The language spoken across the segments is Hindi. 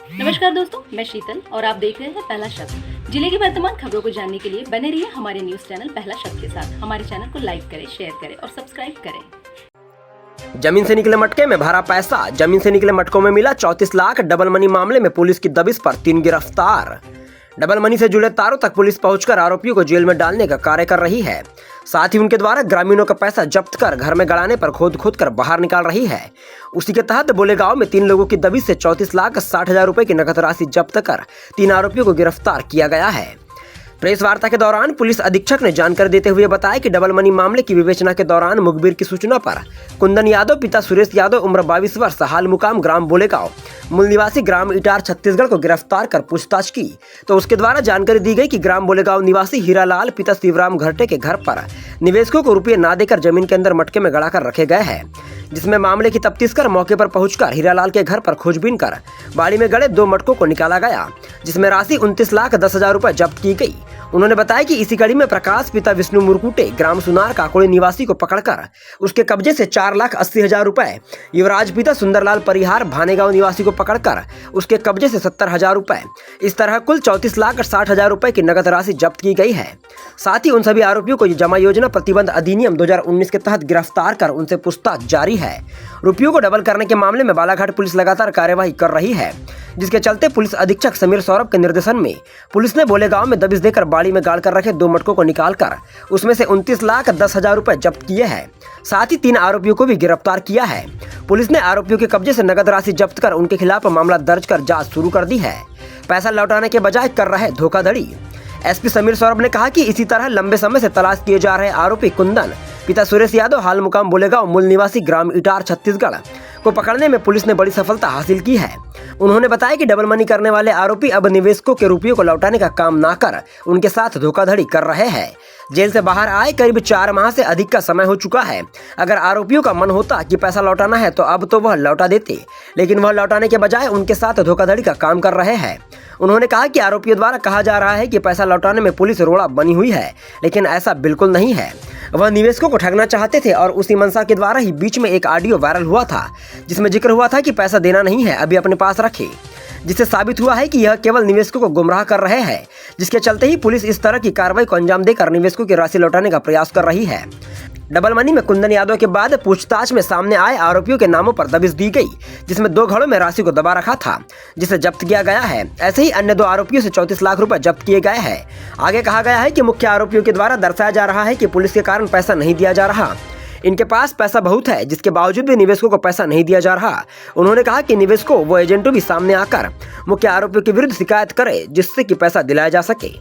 नमस्कार दोस्तों, मैं शीतल और आप देख रहे हैं पहला शब्द। जिले की वर्तमान खबरों को जानने के लिए बने रहिए हमारे न्यूज चैनल पहला शब्द के साथ। हमारे चैनल को लाइक करें, शेयर करें और सब्सक्राइब करें। जमीन से निकले मटके में भरा पैसा। जमीन से निकले मटकों में मिला 34 लाख। डबल मनी मामले में पुलिस की दबिश पर 3 गिरफ्तार। डबल मनी से जुड़े तारों तक पुलिस पहुंचकर आरोपियों को जेल में डालने का कार्य कर रही है। साथ ही उनके द्वारा ग्रामीणों का पैसा जब्त कर घर में गड़ाने पर खोद खोद कर बाहर निकाल रही है। उसी के तहत बोलेगांव में 3 लोगों की दबिश से 34 लाख 60 हजार रुपए की नकद राशि जब्त कर 3 आरोपियों को गिरफ्तार किया गया है। प्रेस वार्ता के दौरान पुलिस अधीक्षक ने जानकारी देते हुए बताया कि डबल मनी मामले की विवेचना के दौरान मुखबिर की सूचना पर कुंदन यादव पिता सुरेश यादव उम्र 22 वर्ष हाल मुकाम ग्राम बोलेगांव मूल निवासी ग्राम इटार छत्तीसगढ़ को गिरफ्तार कर पूछताछ की तो उसके द्वारा जानकारी दी गई कि ग्राम बोलेगांव निवासी हीरालाल पिता शिवराम घरटे के घर पर निवेशकों को रुपये ना देकर जमीन के अंदर मटके में गड़ा कर रखे गए हैं, जिसमें मामले की तफ्तीश कर मौके पर पहुंचकर हीरालाल के घर पर खोजबीन कर बाड़ी में गड़े 2 मटकों को निकाला गया, जिसमें राशि 29 लाख 10 हजार रुपए जब्त की गई। उन्होंने बताया कि इसी कड़ी में प्रकाश पिता विष्णु मुरकुटे ग्राम सुनार काकोड़ी निवासी को पकड़कर उसके कब्जे से 4 लाख 80 हजार रुपए, युवराज पिता सुंदरलाल परिहार भानेगांव निवासी को पकड़कर उसके कब्जे से 70 हजार रुपए, इस तरह कुल 34 लाख 60 हजार रुपए की नगद राशि जब्त की गई है। साथ ही उन सभी आरोपियों को जमा योजना प्रतिबंध अधिनियम 2019 के तहत गिरफ्तार कर उनसे पूछताछ जारी है। रुपयों को डबल करने के मामले में बालाघाट पुलिस लगातार कार्यवाही कर रही है, जिसके चलते पुलिस अधीक्षक समीर सौरभ के निर्देशन में पुलिस ने बोलेगांव में दबिश देकर बाड़ी में गाड़ कर रखे 2 मटकों को निकालकर उसमें से 29 लाख 10 हजार रुपए जब्त किए हैं। साथ ही 3 आरोपियों को भी गिरफ्तार किया है। पुलिस ने आरोपियों के कब्जे से नगद राशि जब्त कर उनके खिलाफ मामला दर्ज कर जांच शुरू कर दी है। पैसा लौटाने के बजाय कर रहे धोखाधड़ी। एसपी समीर सौरभ ने कहा कि इसी तरह लंबे समय से तलाश किए जा रहे आरोपी कुंदन पिता सुरेश यादव हाल मुकाम बोलेगांव मूल निवासी ग्राम इटार छत्तीसगढ़ को पकड़ने में पुलिस ने बड़ी सफलता हासिल की है। उन्होंने बताया कि डबल मनी करने वाले आरोपी अब निवेशकों के रुपयों को लौटाने का काम ना कर उनके साथ धोखाधड़ी कर रहे हैं। जेल से बाहर आए करीब 4 माह से अधिक का समय हो चुका है। अगर आरोपियों का मन होता कि पैसा लौटाना है तो अब तो वह लौटा देते, लेकिन वह लौटाने के बजाय उनके साथ धोखाधड़ी का काम कर रहे हैं। उन्होंने कहा कि आरोपियों द्वारा कहा जा रहा है कि पैसा लौटाने में पुलिस रोड़ा बनी हुई है, लेकिन ऐसा बिल्कुल नहीं है। वह निवेशकों को ठगना चाहते थे और उसी मंशा के द्वारा ही बीच में एक ऑडियो वायरल हुआ था जिसमें जिक्र हुआ था कि पैसा देना नहीं है, अभी अपने पास रखे, जिससे साबित हुआ है कि यह केवल निवेशकों को गुमराह कर रहे हैं, जिसके चलते ही पुलिस इस तरह की कार्रवाई को अंजाम देकर निवेशकों की राशि लौटाने का प्रयास कर रही है। डबल मनी में कुंदन यादव के बाद पूछताछ में सामने आए आरोपियों के नामों पर दबिश दी गई, जिसमें 2 घड़ों में राशि को दबा रखा था, जिसे जब्त किया गया है। ऐसे ही अन्य 2 आरोपियों से 34 लाख रुपए जब्त किए गए हैं। आगे कहा गया है कि मुख्य आरोपियों के द्वारा दर्शाया जा रहा है कि पुलिस के कारण पैसा नहीं दिया जा रहा। इनके पास पैसा बहुत है, जिसके बावजूद भी निवेशकों को पैसा नहीं दिया जा रहा। उन्होंने कहा कि निवेशकों व एजेंटों भी सामने आकर मुख्य आरोपियों के विरुद्ध शिकायत करे, जिससे कि पैसा दिलाया जा सके।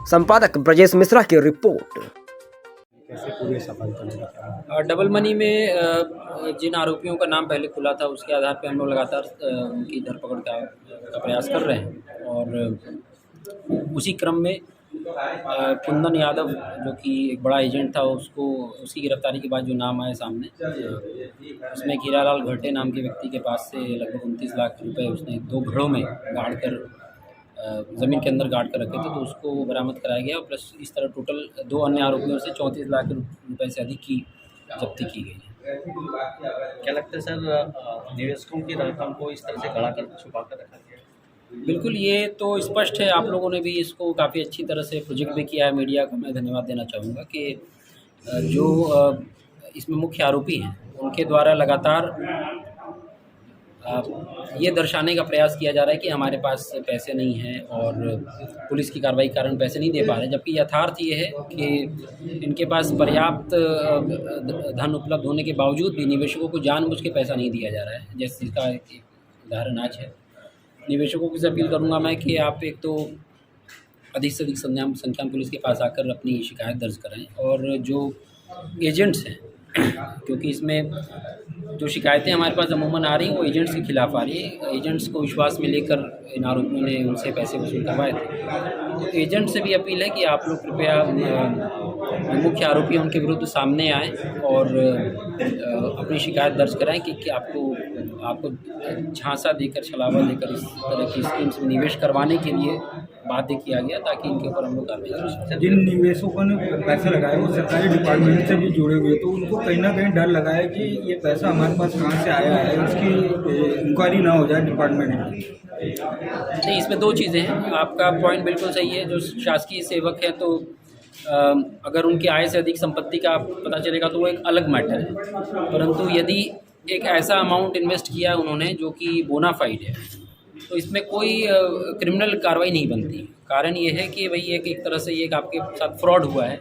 संपादक ब्रजेश मिश्रा की रिपोर्ट। कैसे पूरे सफल चलेगा? डबल मनी में जिन आरोपियों का नाम पहले खुला था उसके आधार पर हम लोग लगातार उनकी धरपकड़ का प्रयास कर रहे हैं और उसी क्रम में कुंदन यादव जो कि एक बड़ा एजेंट था उसकी गिरफ्तारी के बाद जो नाम आए सामने, उसमें हीरालाल घरटे नाम के व्यक्ति के पास से लगभग 29 लाख रुपए उसने 2 घड़ों में गाड़ कर ज़मीन के अंदर गाड़ कर रखे थे, तो उसको बरामद कराया गया और प्लस इस तरह टोटल 2 अन्य आरोपियों से 34 लाख रुपए से अधिक की जब्ती की गई है। क्या लगता है सर, निवेशकों की रकम को इस तरह से गड़ा कर छुपा कर रखा गया? बिल्कुल, ये तो स्पष्ट है। आप लोगों ने भी इसको काफ़ी अच्छी तरह से प्रोजेक्ट भी किया है। मीडिया को मैं धन्यवाद देना चाहूँगा कि जो इसमें मुख्य आरोपी हैं उनके द्वारा लगातार ये दर्शाने का प्रयास किया जा रहा है कि हमारे पास पैसे नहीं हैं और पुलिस की कार्रवाई के कारण पैसे नहीं दे पा रहे, जबकि यथार्थ ये है कि इनके पास पर्याप्त धन उपलब्ध होने के बावजूद भी निवेशकों को जानबूझ के पैसा नहीं दिया जा रहा है। जैसे इसका एक उदाहरण आज है। निवेशकों की अपील करूंगा मैं कि आप एक तो अधिक से अधिक संख्या में पुलिस के पास आकर अपनी शिकायत दर्ज करें, और जो एजेंट्स हैं, क्योंकि इसमें जो शिकायतें हमारे पास अमूमन आ रही हैं वो एजेंट्स के खिलाफ आ रही है। एजेंट्स को विश्वास में लेकर इन आरोपियों ने उनसे पैसे वसूल करवाए थे। तो एजेंट से भी अपील है कि आप लोग कृपया मुख्य आरोपी उनके विरुद्ध सामने आएँ और अपनी शिकायत दर्ज कराएं कि आपको झांसा देकर, छलावा देकर इस तरह की स्कीम्स में निवेश करवाने के लिए बाध्य किया गया, ताकि इनके ऊपर हम लोग कार्रवाई कर सकें। जिन निवेशकों ने पैसा लगाया वो सरकारी डिपार्टमेंट से भी जुड़े हुए, तो उनको कहीं ना कहीं डर लगा है कि ये पैसा हमारे पास कहाँ से आया है, इसकी इंक्वायरी ना हो जाए डिपार्टमेंट में। नहीं, इसमें दो चीज़ें हैं। आपका पॉइंट बिल्कुल सही है। जो शासकीय सेवक है तो अगर उनकी आय से अधिक संपत्ति का पता चलेगा तो वो एक अलग मैटर है, परंतु यदि एक ऐसा अमाउंट इन्वेस्ट किया है उन्होंने जो कि बोनाफाइड है, तो इसमें कोई क्रिमिनल कार्रवाई नहीं बनती। कारण ये है कि भाई एक तरह से ये आपके साथ फ्रॉड हुआ है,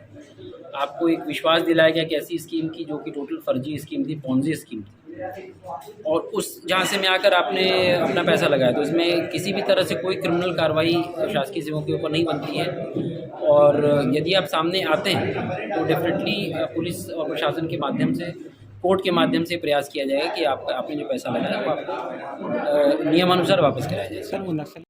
आपको एक विश्वास दिलाया गया कि ऐसी स्कीम की जो कि टोटल फर्जी स्कीम थी, पॉन्जी स्कीम थी, और उस झांसे में आकर आपने अपना पैसा लगाया, तो इसमें किसी भी तरह से कोई क्रिमिनल कार्रवाई शासकीय सेवकों के ऊपर नहीं बनती है। और यदि आप सामने आते हैं तो डेफिनेटली पुलिस और प्रशासन के माध्यम से, कोर्ट के माध्यम से प्रयास किया जाएगा कि आपने जो पैसा लगाया वो आपको नियमानुसार वापस कराया जाए।